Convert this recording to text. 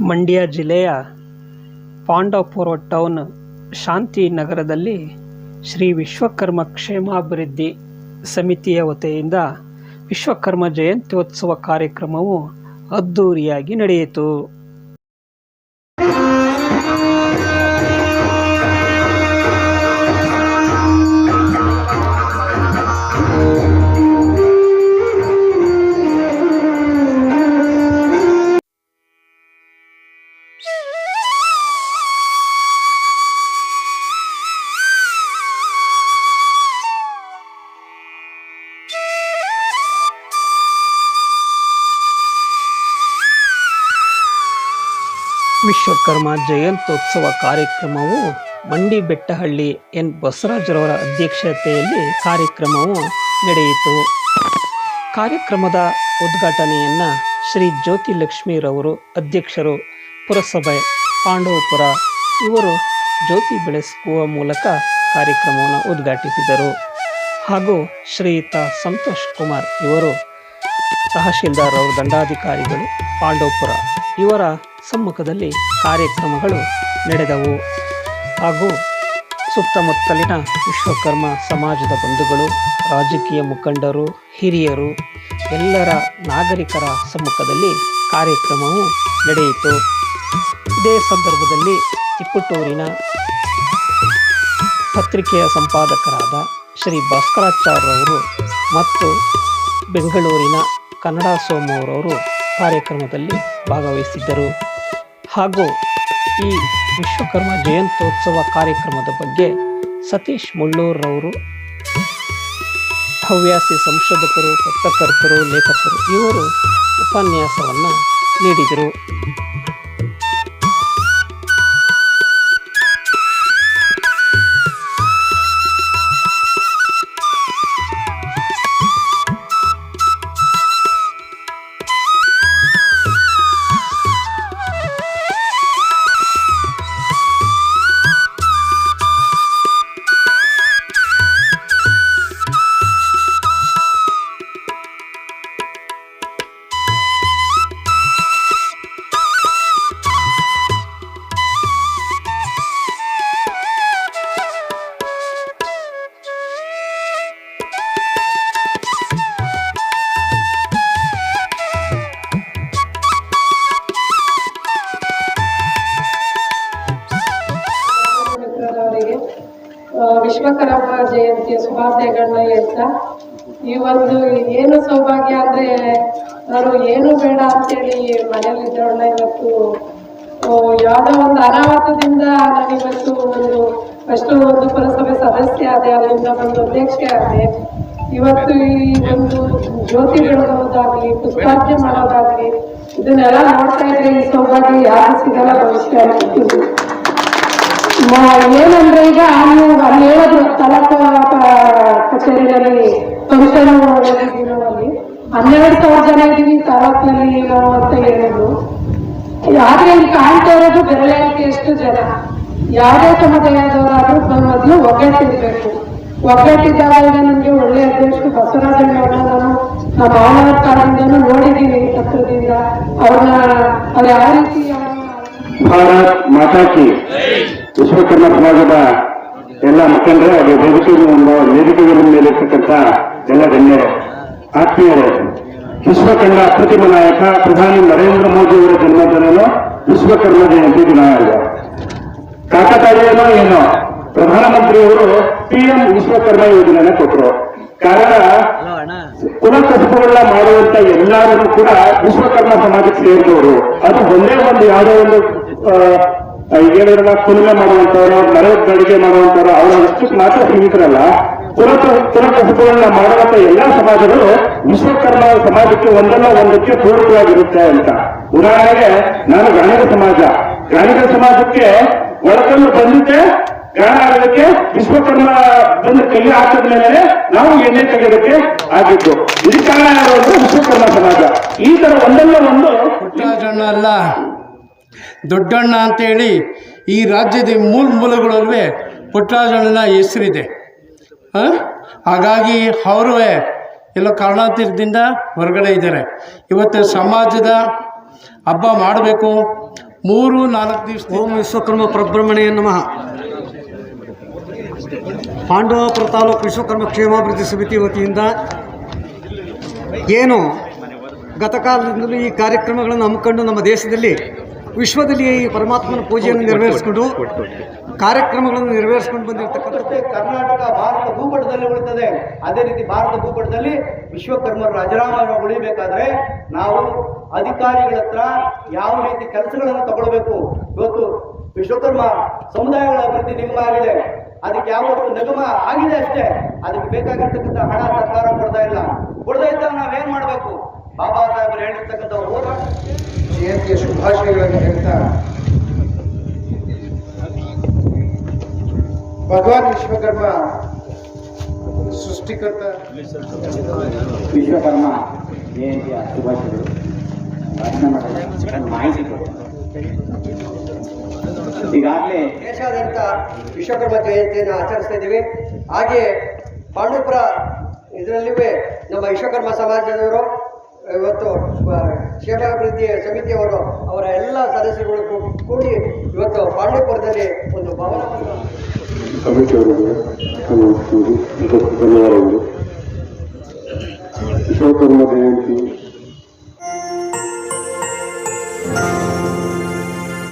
ಮಂಡ್ಯ ಜಿಲ್ಲೆಯ ಪಾಂಡವಪುರ ಟೌನ್ ಶಾಂತಿ ನಗರದಲ್ಲಿ ಶ್ರೀ ವಿಶ್ವಕರ್ಮ ಕ್ಷೇಮಾಭಿವೃದ್ಧಿ ಸಮಿತಿಯ ವತಿಯಿಂದ ವಿಶ್ವಕರ್ಮ ಜಯಂತ್ಯೋತ್ಸವ ಕಾರ್ಯಕ್ರಮವು ಅದ್ದೂರಿಯಾಗಿ ನಡೆಯಿತು. ವಿಶ್ವಕರ್ಮ ಜಯಂತ್ಯೋತ್ಸವ ಕಾರ್ಯಕ್ರಮವು ಮಂಡಿ ಬೆಟ್ಟಹಳ್ಳಿ ಎನ್ ಬಸವರಾಜರವರ ಅಧ್ಯಕ್ಷತೆಯಲ್ಲಿ ಕಾರ್ಯಕ್ರಮವು ನಡೆಯಿತು. ಕಾರ್ಯಕ್ರಮದ ಉದ್ಘಾಟನೆಯನ್ನು ಶ್ರೀ ಜ್ಯೋತಿ ಲಕ್ಷ್ಮೀರವರು ಅಧ್ಯಕ್ಷರು, ಪುರಸಭೆ ಪಾಂಡವಪುರ ಇವರು ಜ್ಯೋತಿ ಬೆಳೆಸುವ ಮೂಲಕ ಕಾರ್ಯಕ್ರಮವನ್ನು ಉದ್ಘಾಟಿಸಿದರು. ಹಾಗೂ ಶ್ರೀಯುತ ಸಂತೋಷ್ ಕುಮಾರ್ ಇವರು ತಹಶೀಲ್ದಾರ್ ಅವರು ದಂಡಾಧಿಕಾರಿಗಳು ಪಾಂಡವಪುರ ಇವರ ಸಮ್ಮುಖದಲ್ಲಿ ಕಾರ್ಯಕ್ರಮಗಳು ನಡೆದವು. ಹಾಗೂ ಸುತ್ತಮುತ್ತಲಿನ ವಿಶ್ವಕರ್ಮ ಸಮಾಜದ ಬಂಧುಗಳು, ರಾಜಕೀಯ ಮುಖಂಡರು, ಹಿರಿಯರು ಎಲ್ಲರ ನಾಗರಿಕರ ಸಮ್ಮುಖದಲ್ಲಿ ಕಾರ್ಯಕ್ರಮವು ನಡೆಯಿತು. ಇದೇ ಸಂದರ್ಭದಲ್ಲಿ ತಿಪ್ಪಟೂರಿನ ಪತ್ರಿಕೆಯ ಸಂಪಾದಕರಾದ ಶ್ರೀ ಭಾಸ್ಕರಾಚಾರ್ಯರವರು ಮತ್ತು ಬೆಂಗಳೂರಿನ ಕನ್ನಡ ಸೋಮರವರು ಕಾರ್ಯಕ್ರಮದಲ್ಲಿ ಭಾಗವಹಿಸಿದ್ದರು. ಹಾಗೂ ಈ ವಿಶ್ವಕರ್ಮ ಜಯಂತ್ಯೋತ್ಸವ ಕಾರ್ಯಕ್ರಮದ ಬಗ್ಗೆ ಸತೀಶ್ ಮುಳ್ಳೂರವರು ಹವ್ಯಾಸಿ ಸಂಶೋಧಕರು, ಪತ್ರಕರ್ತರು, ಲೇಖಕರು ಇವರು ಉಪನ್ಯಾಸವನ್ನು ನೀಡಿದರು. ವಿಶ್ವಕರ್ಮ ಜಯಂತಿಯ ಶುಭಾಶಯಗಳನ್ನ ಹೇಳ್ತಾ, ಈ ಒಂದು ಏನು ಸೌಭಾಗ್ಯ ಅಂದ್ರೆ, ನಾನು ಏನು ಬೇಡ ಅಂತೇಳಿ ಮನೇಲಿದ್ದವಳ ಇವತ್ತು ಯಾವುದೋ ಒಂದು ಅನಾಹುತದಿಂದ ನಾನಿವತ್ತು ಒಂದು ಪುರಸಭೆ ಸದಸ್ಯ ಆದೆ, ಅಲ್ಲಿಂದ ಒಂದು ಅಧ್ಯಕ್ಷೆ ಆದೆ. ಇವತ್ತು ಈ ಒಂದು ಜ್ಯೋತಿ ಬೆಳಗೋದಾಗ್ಲಿ, ಪುಷ್ಪಾರ್ಚನೆ ಮಾಡೋದಾಗ್ಲಿ ಇದನ್ನೆಲ್ಲ ನೋಡ್ತಾ ಇದ್ರೆ ಈ ಸೌಭಾಗ್ಯ ಯಾರು ಸಿಗಲ್ಲ ಭವಿಷ್ಯ ಆಗ್ತಿದೆ. ಏನಂದ್ರೆ ಈಗ ನೀವು ಅಲ್ಲಿ ಹೇಳೋದು ತಾಲೂಕು ಕಚೇರಿಯಲ್ಲಿ ಫಂಕ್ಷನ್ ಅಲ್ಲಿ 12,000 ಜನ ಇದ್ದೀವಿ ತಾಲೂಕಿನಲ್ಲಿ ನಾವು ಅಂತ ಹೇಳಿದ್ರು. ಆದ್ರೆ ಇಲ್ಲಿ ಕಾಣ್ತಾ ಇರೋದು ಬೆರಳಿಕೆ ಎಷ್ಟು ಜನ. ಯಾವುದೇ ಸಮುದಾಯದವರಾದ್ರೂ ಮೊದಲು ಒಗ್ಗಟ್ಟಿರ್ಬೇಕು. ಒಗ್ಗಟ್ಟಿದ್ದಾಗ ಈಗ ನಮ್ಗೆ ಒಳ್ಳೆ ಅಧ್ಯಕ್ಷರು ಬಸವರಾಜಣ್ಣವ್ರನ್ನ ನಾನು ನಮ್ಮ ಮಾನವ ಕಾಲದಿಂದನೂ ನೋಡಿದ್ದೀನಿ ಹತ್ರದಿಂದ. ಅವ್ರು ಯಾವ ರೀತಿ ಭಾರತ್ ಮಾತಾ ಕಿ ವಿಶ್ವಕರ್ಮ ಸಮಾಜದ ಎಲ್ಲ ಮುಖಂಡರೇ, ಅದು ವೇದಿಕೆಗಳ ಮೇಲೆ ಇರ್ತಕ್ಕಂಥ ಎಲ್ಲ ಗಣ್ಯರು, ಆತ್ಮೀಯರು, ವಿಶ್ವಕರ್ಮ ಅಪ್ರತಿಮ ನಾಯಕ ಪ್ರಧಾನಿ ನರೇಂದ್ರ ಮೋದಿ ಅವರ ಜನ್ಮದಿನವನ್ನು ವಿಶ್ವಕರ್ಮ ಜಯಂತಿ ದಿನ ಇದೆ. ಕಾಕತಾಳೀಯನೋ ಏನೋ ಪ್ರಧಾನಮಂತ್ರಿಯವರು PM ವಿಶ್ವಕರ್ಮ ಯೋಜನೆಯನ್ನ ಕೊಟ್ಟರು. ಕಾರಣ ಕುಲಕಸುಬುಗಳನ್ನ ಮಾಡುವಂತ ಎಲ್ಲರೂ ಕೂಡ ವಿಶ್ವಕರ್ಮ ಸಮಾಜಕ್ಕೆ ಸೇರಿದವರು. ಅದು ಒಂದೇ ಒಂದು ಯಾವುದೋ ಒಂದು ಏನಾದ್ರಲ್ಲ ಕುಲುಮೆ ಮಾಡುವಂತವ್ರು, ಮರ ಅಡಿಗೆ ಮಾಡುವಂತವ್ರು ಅವರಷ್ಟಕ್ಕೆ ಮಾತ್ರ ಸೀಮಿತರಲ್ಲ. ಕುಲಕಸುಬುಗಳನ್ನ ಮಾಡುವಂತ ಎಲ್ಲಾ ಸಮಾಜಗಳು ವಿಶ್ವಕರ್ಮ ಸಮಾಜಕ್ಕೆ ಒಂದಲ್ಲ ಒಂದಕ್ಕೆ ಪೂರಕವಾಗಿರುತ್ತೆ ಅಂತ. ಉದಾಹರಣೆಗೆ ನಾನು ಗಾಣಿಗ ಸಮಾಜಕ್ಕೆ ಒಳಕಲ್ಲು ಬಂದಿದ್ದೆ, ಗಾಣ ಆಗೋದಕ್ಕೆ ವಿಶ್ವಕರ್ಮ ಬಂದು ಕೈ ಹಾಕಿದ ಮೇಲೆ ನಾವು ಎಣ್ಣೆ ತೆಗೆಯೋದಕ್ಕೆ ಆಗಿದ್ದು. ಇದಕ್ಕೆ ಕಾರಣ ಯಾರು ಅಂದ್ರೆ ವಿಶ್ವಕರ್ಮ ಸಮಾಜ. ಈ ತರ ಒಂದಲ್ಲ ಒಂದು ಪುಟ್ಟರಾಜಣ್ಣ ಅಲ್ಲ, ದೊಡ್ಡಣ್ಣ ಅಂತೇಳಿ ಈ ರಾಜ್ಯದ ಮೂಲಗಳಲ್ಲೇ ಪುಟ್ಟರಾಜಣ್ಣನ ಹೆಸರಿದೆ. ಹಾಗಾಗಿ ಅವರು ಎಲ್ಲೋ ಕಾರಣಾಂತರದಿಂದ ಹೊರಗಡೆ ಇದ್ದಾರೆ. ಇವತ್ತು ಸಮಾಜದ ಹಬ್ಬ ಮಾಡಬೇಕು, 3-4 ದಿವಸ ಓಂ ವಿಶ್ವಕರ್ಮ ಪರಬ್ರಹ್ಮಣೇ ನಮಃ. ಪಾಂಡವಪುರ ತಾಲೂಕು ವಿಶ್ವಕರ್ಮ ಕ್ಷೇಮಾಭಿವೃದ್ಧಿ ಸಮಿತಿ ವತಿಯಿಂದ ಏನು ಗತಕಾಲದಿಂದಲೂ ಈ ಕಾರ್ಯಕ್ರಮಗಳನ್ನು ಹಮ್ಮಿಕೊಂಡು ನಮ್ಮ ದೇಶದಲ್ಲಿ ವಿಶ್ವದಲ್ಲಿ ಈ ಪರಮಾತ್ಮನ ಪೂಜೆಯನ್ನು ನೆರವೇರಿಸಿಕೊಂಡು ಕಾರ್ಯಕ್ರಮಗಳನ್ನು ನೆರವೇರಿಸಿಕೊಂಡು ಬಂದಿರತಕ್ಕಂಥದ್ದು ಕರ್ನಾಟಕ ಭಾರತ ಭೂಪಟದಲ್ಲಿ ಉಳಿತದೆ. ಅದೇ ರೀತಿ ಭಾರತ ಭೂಪಟದಲ್ಲಿ ವಿಶ್ವಕರ್ಮರು ಅಜರಾಮರ ಉಳಿಬೇಕಾದ್ರೆ ನಾವು ಅಧಿಕಾರಿಗಳ ಹತ್ರ ಯಾವ ರೀತಿ ಕೆಲಸಗಳನ್ನು ತಗೊಳ್ಬೇಕು. ಇವತ್ತು ವಿಶ್ವಕರ್ಮ ಸಮುದಾಯಗಳ ಅಭಿವೃದ್ಧಿ ನಿಗಮ ಆಗಿದೆ, ಅದಕ್ಕೆ ಯಾವತ್ತು ನಿಗಮ ಆಗಿದೆ ಅಷ್ಟೇ, ಅದಕ್ಕೆ ಬೇಕಾಗಿರ್ತಕ್ಕಂಥ ಹಣ ಸರ್ಕಾರ ಕೊಡ್ತಾ ಇಲ್ಲ. ಕೊಡದೇ ಇದ್ದಾಗ ನಾವೇನ್ ಮಾಡಬೇಕು? ಬಾಬಾ ಸಾಹೇಬರು ಹೇಳಿರ್ತಕ್ಕಂಥ ಹೋರಾಟ ಜಯಂತಿಯ ಶುಭಾಶಯಗಳನ್ನು ಹೇಳ್ತಾ ಭಗವಾನ್ ವಿಶ್ವಕರ್ಮ ಸೃಷ್ಟಿಕರ್ತ ವಿಶ್ವಕರ್ಮ ಜಯಂತಿಯ ಶುಭಾಶಯಗಳು. ಭಾಷಣ ಮಾಡಲು ಮಾಹಿತಿ ಕೊಡಿ. ಈಗಾಗಲೇ ದೇಶಾದ್ಯಂತ ವಿಶ್ವಕರ್ಮ ಜಯಂತಿಯನ್ನು ಆಚರಿಸ್ತಾ ಇದ್ದೀವಿ. ಹಾಗೆ ಪಾಂಡವಪುರ ಇದರಲ್ಲಿಯೂ ನಮ್ಮ ವಿಶ್ವಕರ್ಮ ಸಮಾಜದವರು ಇವತ್ತು ಕ್ಷೇಮಾಭಿವೃದ್ಧಿ ಸಮಿತಿಯವರು ಅವರ ಎಲ್ಲ ಸದಸ್ಯರು ಕೂಡಿ ಇವತ್ತು ಪಾಂಡವಪುರದಲ್ಲಿ ಒಂದು ಭವನವನ್ನು ಸಮಿತಿಯವರಿಗೆ ಧನ್ಯವಾದಗಳು. ವಿಶ್ವಕರ್ಮ ಜಯಂತಿ